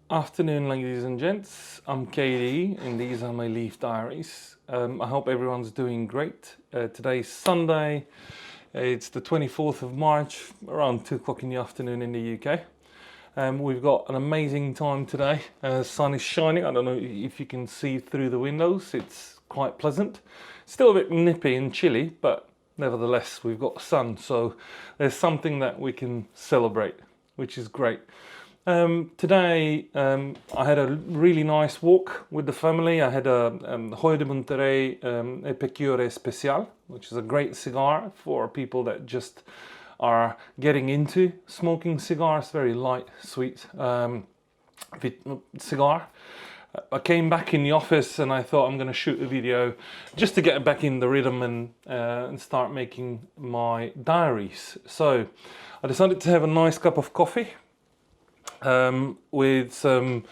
Afternoon, ladies and gents. I'm Katie, and these are my Leaf Diaries. I hope everyone's doing great. Today's Sunday. It's the 24th of March, around 2 o'clock in the afternoon in the UK. We've got an amazing time today. Sun is shining. I don't know if you can see through the windows. It's quite pleasant. Still a bit nippy and chilly, but nevertheless, we've got sun. So there's something that we can celebrate, which is great. Today I had a really nice walk with the family. I had a Hoyo de Monterrey Epicure Especial, which is a great cigar for people that just are getting into smoking cigars. Very light, sweet cigar. I came back in the office and I thought I'm going to shoot a video just to get back in the rhythm and start making my diaries. So I decided to have a nice cup of coffee with some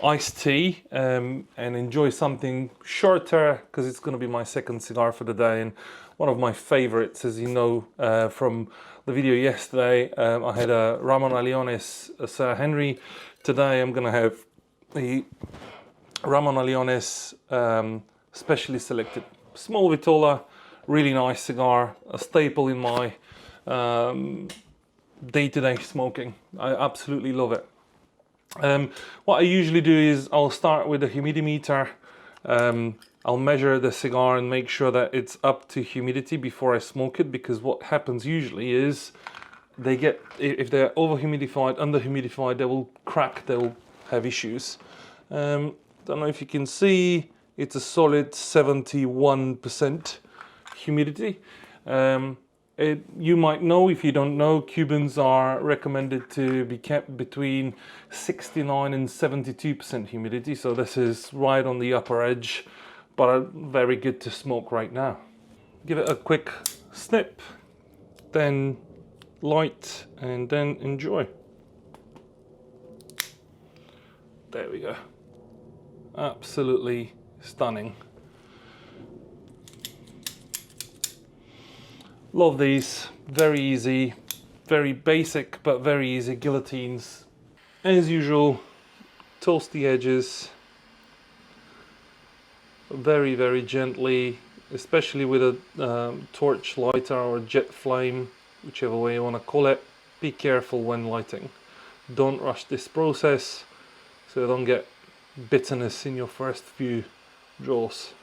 iced tea and enjoy something shorter because it's going to be my second cigar for the day and one of my favorites, as you know from the video yesterday. I had a Ramon Allones Sir Henry. Today I'm going to have the Ramon Allones specially selected small vitola, really nice cigar, a staple in my day-to-day smoking. I absolutely love it. What I usually do is I'll start with a humidimeter. I'll measure the cigar and make sure that it's up to humidity before I smoke it, because what happens usually is if they're over humidified, under humidified, they will crack, they'll have issues. Don't know if you can see, it's a solid 71% humidity. You might know, if you don't know, Cubans are recommended to be kept between 69 and 72% humidity. So this is right on the upper edge, but very good to smoke right now. Give it a quick snip, then light, and then enjoy. There we go. Absolutely stunning. Love these, very easy, very basic but very easy guillotines. As usual, toast the edges very, very gently, especially with a torch lighter or jet flame, whichever way you want to call it. Be careful when lighting. Don't rush this process so you don't get bitterness in your first few draws.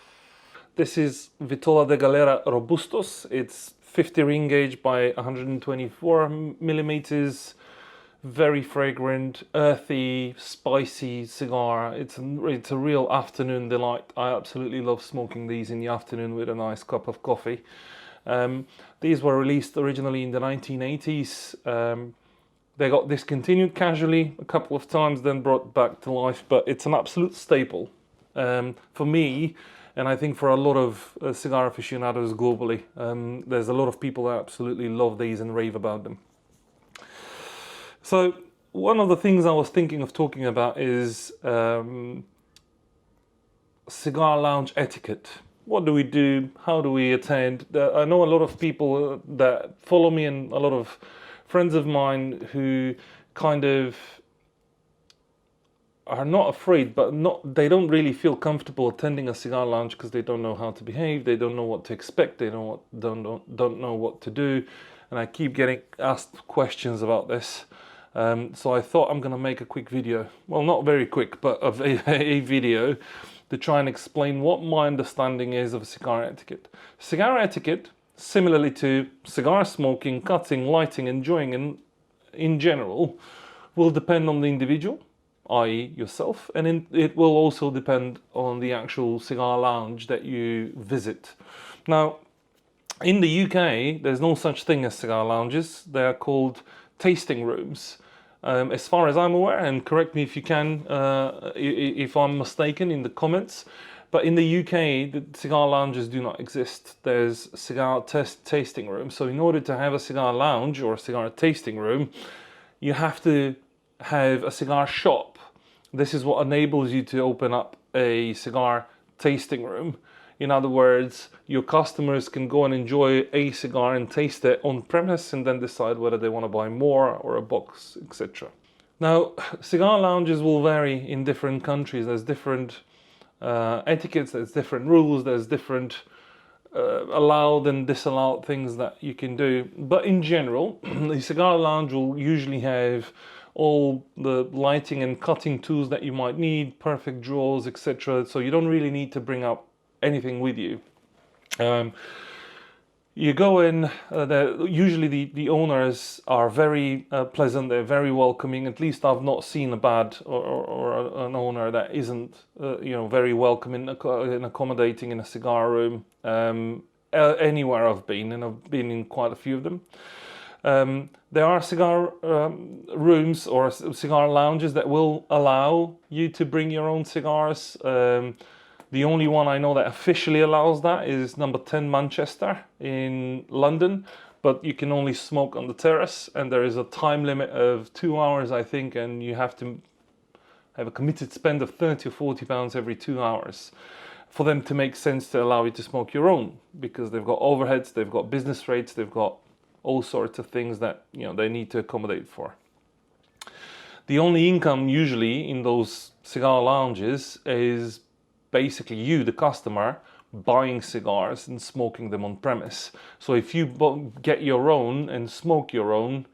This is Vitola de Galera Robustos. It's 50 ring gauge by 124 millimeters. Very fragrant, earthy, spicy cigar. It's a real afternoon delight. I absolutely love smoking these in the afternoon with a nice cup of coffee. These were released originally in the 1980s. They got discontinued casually a couple of times, then brought back to life, but it's an absolute staple for me. And I think for a lot of cigar aficionados globally, there's a lot of people that absolutely love these and rave about them. So one of the things I was thinking of talking about is cigar lounge etiquette. What do we do? How do we attend? I know a lot of people that follow me and a lot of friends of mine who kind of are not afraid, but they don't really feel comfortable attending a cigar lounge because they don't know how to behave, they don't know what to expect, they don't know what to do, and I keep getting asked questions about this. So I thought I'm gonna make a quick video, well, not very quick, but of a video to try and explain what my understanding is of cigar etiquette. Cigar etiquette, similarly to cigar smoking, cutting, lighting, enjoying in general, will depend on the individual, i.e. yourself, and it will also depend on the actual cigar lounge that you visit. Now, in the UK, there's no such thing as cigar lounges. They are called tasting rooms. As far as I'm aware, and correct me if you can, if I'm mistaken in the comments, but in the UK, the cigar lounges do not exist. There's cigar tasting rooms. So in order to have a cigar lounge or a cigar tasting room, you have to have a cigar shop. This is what enables you to open up a cigar tasting room. In other words, your customers can go and enjoy a cigar and taste it on premise and then decide whether they want to buy more or a box, etc. Now, cigar lounges will vary in different countries. There's different etiquettes, there's different rules, there's different allowed and disallowed things that you can do. But in general, the cigar lounge will usually have all the lighting and cutting tools that you might need, perfect drawers, etc. So you don't really need to bring up anything with you. You go in, usually the owners are very pleasant, they're very welcoming. At least I've not seen a bad or an owner that isn't very welcoming and accommodating in a cigar room. Anywhere I've been, and I've been in quite a few of them. There are cigar rooms or cigar lounges that will allow you to bring your own cigars. The only one I know that officially allows that is number 10 Manchester in London, but you can only smoke on the terrace, and there is a time limit of 2 hours, I think, and you have to have a committed spend of 30 or 40 pounds every 2 hours for them to make sense to allow you to smoke your own, because they've got overheads, they've got business rates, they've got all sorts of things that they need to accommodate for. The only income usually in those cigar lounges is basically you, the customer, buying cigars and smoking them on premise. So if you get your own and smoke your own,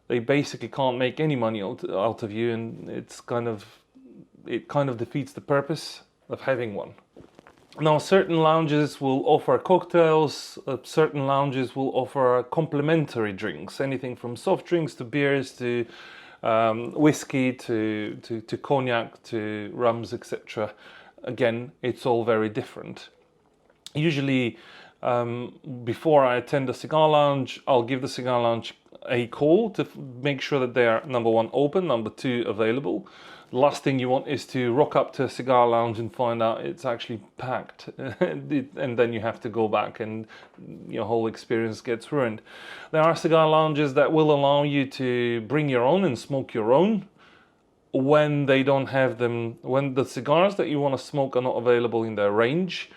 they basically can't make any money out of you, and it kind of defeats the purpose of having one. Now, certain lounges will offer cocktails, certain lounges will offer complimentary drinks, anything from soft drinks to beers to whiskey to cognac to rums, etc. Again, it's all very different. Usually, before I attend a cigar lounge, I'll give the cigar lounge a call to make sure that they are, number one, open, number two, available. The last thing you want is to rock up to a cigar lounge and find out it's actually packed, and then you have to go back and your whole experience gets ruined. There are cigar lounges that will allow you to bring your own and smoke your own when they don't have them, when the cigars that you want to smoke are not available in their range,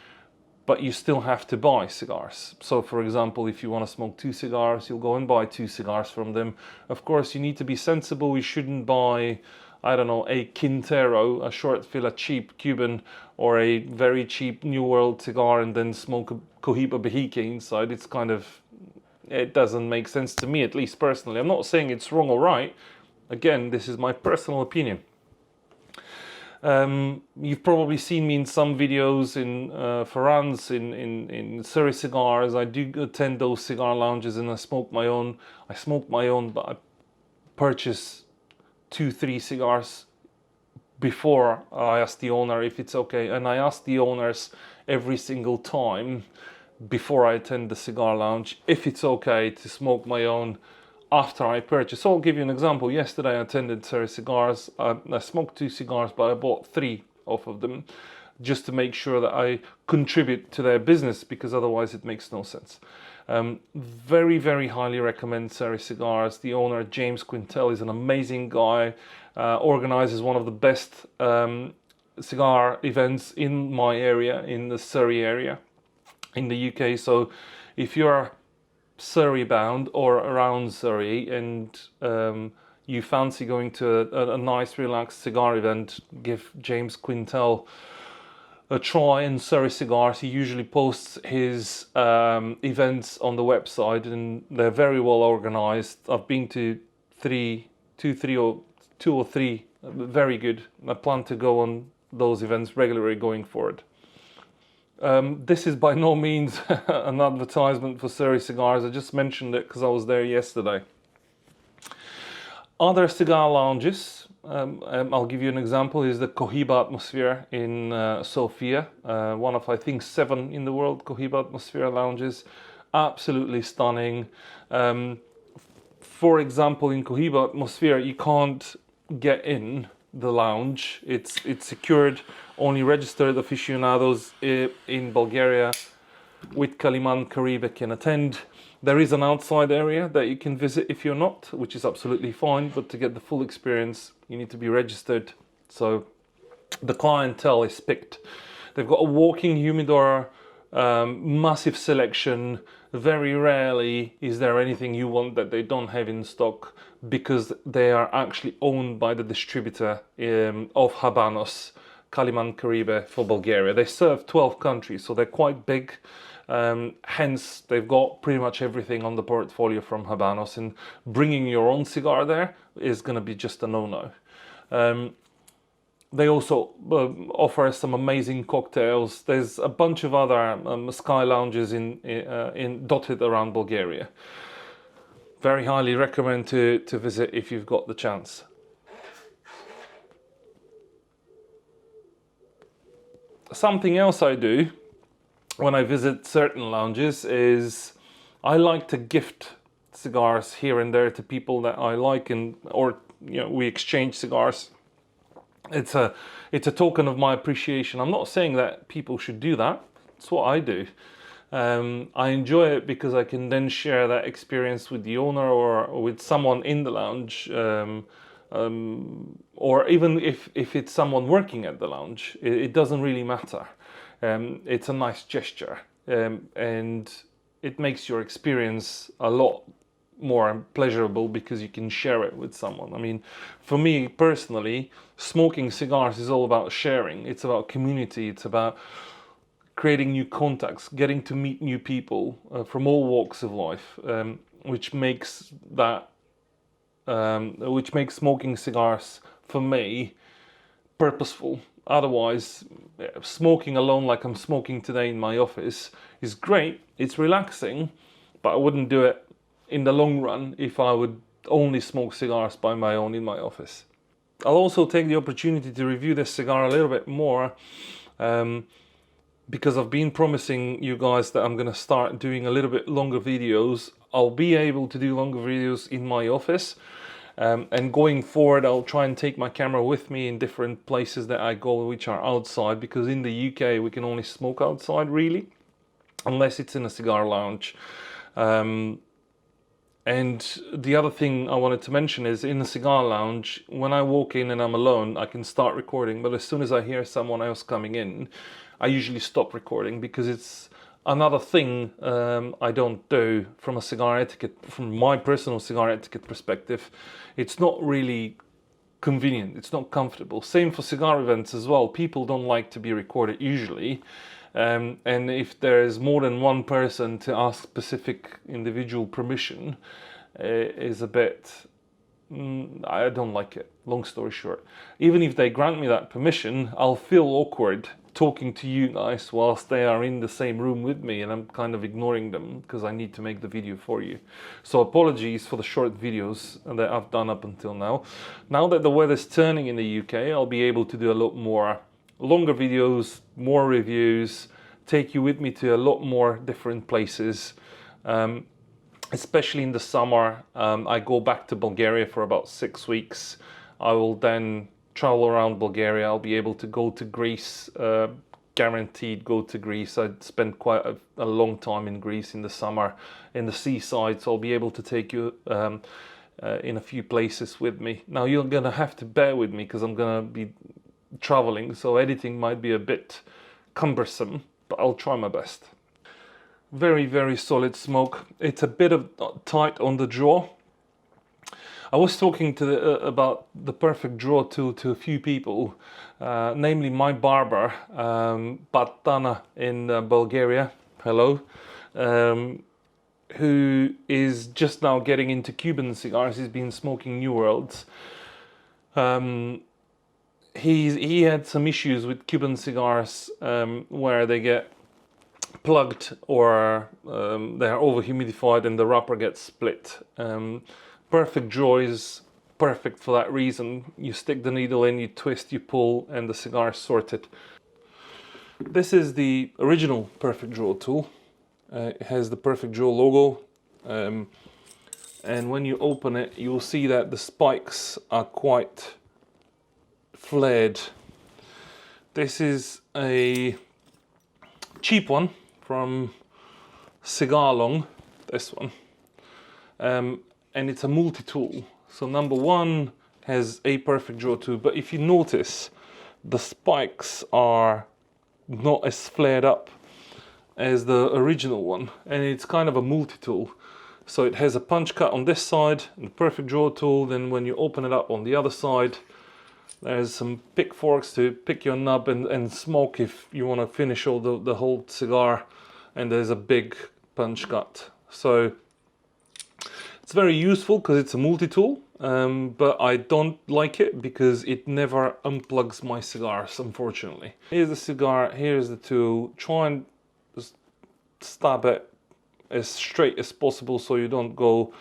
but you still have to buy cigars. So for example, if you want to smoke 2 cigars, you'll go and buy 2 cigars from them. Of course, you need to be sensible. You shouldn't buy, I don't know, a Quintero, a short filler cheap Cuban, or a very cheap New World cigar and then smoke a Cohiba Behique inside. It doesn't make sense to me, at least personally. I'm not saying it's wrong or right. Again, this is my personal opinion. You've probably seen me in some videos in Ferran's, in Surrey Cigars. I do attend those cigar lounges and I smoke my own. I smoke my own, but I purchase 2-3 cigars before I ask the owner if it's okay. And I ask the owners every single time before I attend the cigar lounge if it's okay to smoke my own after I purchase. So I'll give you an example. Yesterday I attended Surrey Cigars. I smoked 2 cigars, but I bought 3 off of them just to make sure that I contribute to their business, because otherwise it makes no sense. Very, very highly recommend Surrey Cigars. The owner, James Quintel, is an amazing guy. Organizes one of the best cigar events in my area, in the Surrey area in the UK. So if you're Surrey bound or around Surrey and you fancy going to a nice relaxed cigar event, give James Quintel a try in Surrey Cigars. He usually posts his events on the website and they're very well organized. I've been to 2 or 3, very good. I plan to go on those events regularly going forward. This is by no means an advertisement for Surrey Cigars. I just mentioned it because I was there yesterday. Other cigar lounges, I'll give you an example, is the Cohiba Atmosphere in Sofia. One of, I think, 7 in the world Cohiba Atmosphere lounges. Absolutely stunning. For example, in Cohiba Atmosphere, you can't get in the lounge. It's secured. Only registered aficionados in Bulgaria with Kaliman Caribe can attend. There is an outside area that you can visit if you're not, which is absolutely fine, but to get the full experience you need to be registered. So the clientele is picked. They've got a walking humidor massive selection. Very rarely is there anything you want that they don't have in stock, because they are actually owned by the distributor of Habanos, Kaliman Caribe, for Bulgaria. They serve 12 countries, so they're quite big. Hence, they've got pretty much everything on the portfolio from Habanos, and bringing your own cigar there is going to be just a no-no. They also offer some amazing cocktails. There's a bunch of other sky lounges in dotted around Bulgaria. Very highly recommend to visit if you've got the chance. Something else I do when I visit certain lounges is I like to gift cigars here and there to people that I like, or we exchange cigars. It's a token of my appreciation. I'm not saying that people should do that. It's what I do. I enjoy it because I can then share that experience with the owner or with someone in the lounge, or even if it's someone working at the lounge. It doesn't really matter. It's a nice gesture, and it makes your experience a lot more pleasurable because you can share it with someone. I mean, for me personally, smoking cigars is all about sharing. It's about community. It's about creating new contacts, getting to meet new people from all walks of life, which makes smoking cigars for me purposeful. Otherwise, smoking alone like I'm smoking today in my office is great. It's relaxing, but I wouldn't do it in the long run if I would only smoke cigars by my own in my office. I'll also take the opportunity to review this cigar a little bit more, because I've been promising you guys that I'm going to start doing a little bit longer videos. I'll be able to do longer videos in my office, and going forward I'll try and take my camera with me in different places that I go which are outside, because in the UK we can only smoke outside really, unless it's in a cigar lounge. And the other thing I wanted to mention is, in the cigar lounge, when I walk in and I'm alone, I can start recording, but as soon as I hear someone else coming in, I usually stop recording, because it's another thing I don't do from a cigar etiquette, from my personal cigar etiquette perspective. It's not really convenient, it's not comfortable. Same for cigar events as well. People don't like to be recorded usually. And if there is more than one person to ask specific individual permission, is a bit, I don't like it, long story short. Even if they grant me that permission, I'll feel awkward talking to you guys whilst they are in the same room with me, and I'm kind of ignoring them because I need to make the video for you. So apologies for the short videos that I've done up until now. Now that the weather's turning in the UK, I'll be able to do a lot more longer videos, more reviews, take you with me to a lot more different places, especially in the summer. I go back to Bulgaria for about 6 weeks. I will then travel around Bulgaria. I'll be able to go to Greece, guaranteed go to Greece. I spent quite a long time in Greece in the summer, in the seaside, so I'll be able to take you in a few places with me. Now you're gonna have to bear with me because I'm gonna be traveling, so editing might be a bit cumbersome, but I'll try my best. Very, very solid smoke. It's a bit of tight on the jaw. I was talking to about the perfect draw to a few people, namely my barber, Batana in Bulgaria, hello, who is just now getting into Cuban cigars. He's been smoking New Worlds. He had some issues with Cuban cigars where they get plugged or they're over humidified and the wrapper gets split. Perfect draw is perfect for that reason. You stick the needle in, you twist, you pull, and the cigar is sorted. This is the original Perfect Draw tool. It has the Perfect Draw logo, and when you open it, you'll see that the spikes are quite flared. This is a cheap one from Cigar Long, this one, and it's a multi-tool. So number one has a Perfect Draw too, but if you notice, the spikes are not as flared up as the original one, and it's kind of a multi-tool. So it has a punch cut on this side and a perfect draw tool. Then when you open it up on the other side, there's some pick forks to pick your nub and smoke if you want to finish all the whole cigar. And there's a big punch cut. So it's very useful because it's a multi-tool, but I don't like it because it never unplugs my cigars, unfortunately. Here's the cigar, here's the tool. Try and just stab it as straight as possible so you don't go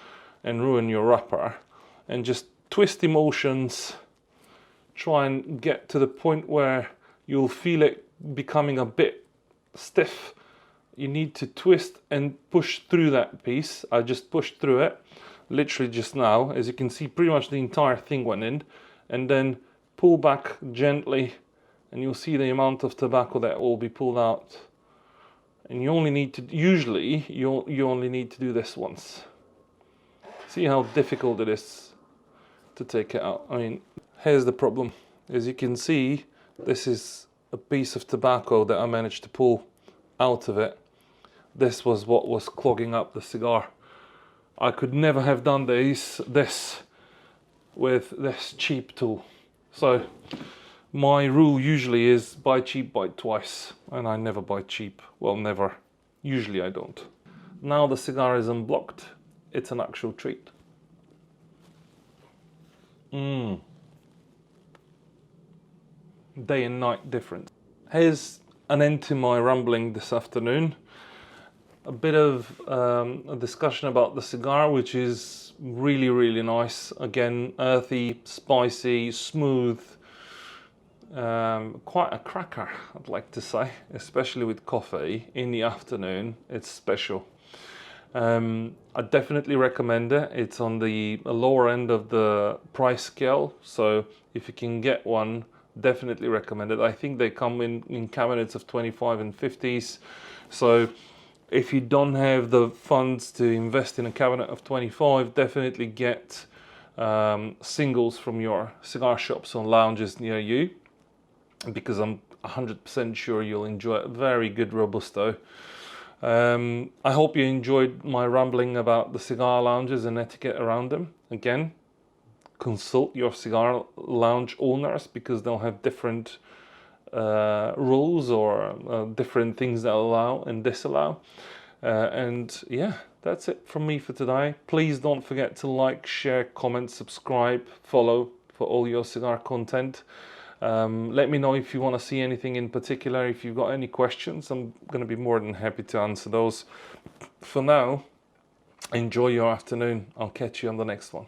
and ruin your wrapper. And just twisty motions. Try and get to the point where you'll feel it becoming a bit stiff. You need to twist and push through that piece. I just pushed through it literally just now. As you can see, pretty much the entire thing went in, and then pull back gently and you'll see the amount of tobacco that will be pulled out. And you only need to, usually you only need to do this once. See how difficult it is to take it out. I mean, here's the problem. As you can see, this is a piece of tobacco that I managed to pull out of it. This was what was clogging up the cigar. I could never have done this with this cheap tool. So my rule usually is buy cheap, buy twice, and I never buy cheap. Well, never. Usually I don't. Now the cigar is unblocked. It's an actual treat. Day and night difference. Here's an end to my rambling this afternoon. A bit of a discussion about the cigar, which is really, really nice. Again, earthy, spicy, smooth. Quite a cracker, I'd like to say, especially with coffee in the afternoon. It's special. I definitely recommend it. It's on the lower end of the price scale, so if you can get one, definitely recommend it. I think they come in cabinets of 25 and 50s. So if you don't have the funds to invest in a cabinet of 25, definitely get singles from your cigar shops or lounges near you, because I'm 100% sure you'll enjoy it. Very good Robusto. I hope you enjoyed my rambling about the cigar lounges and etiquette around them. Again, consult your cigar lounge owners, because they'll have different rules or different things that allow and disallow. And yeah, that's it from me for today. Please don't forget to like, share, comment, subscribe, follow for all your cigar content. Let me know if you want to see anything in particular. If you've got any questions, I'm going to be more than happy to answer those. For now, enjoy your afternoon. I'll catch you on the next one.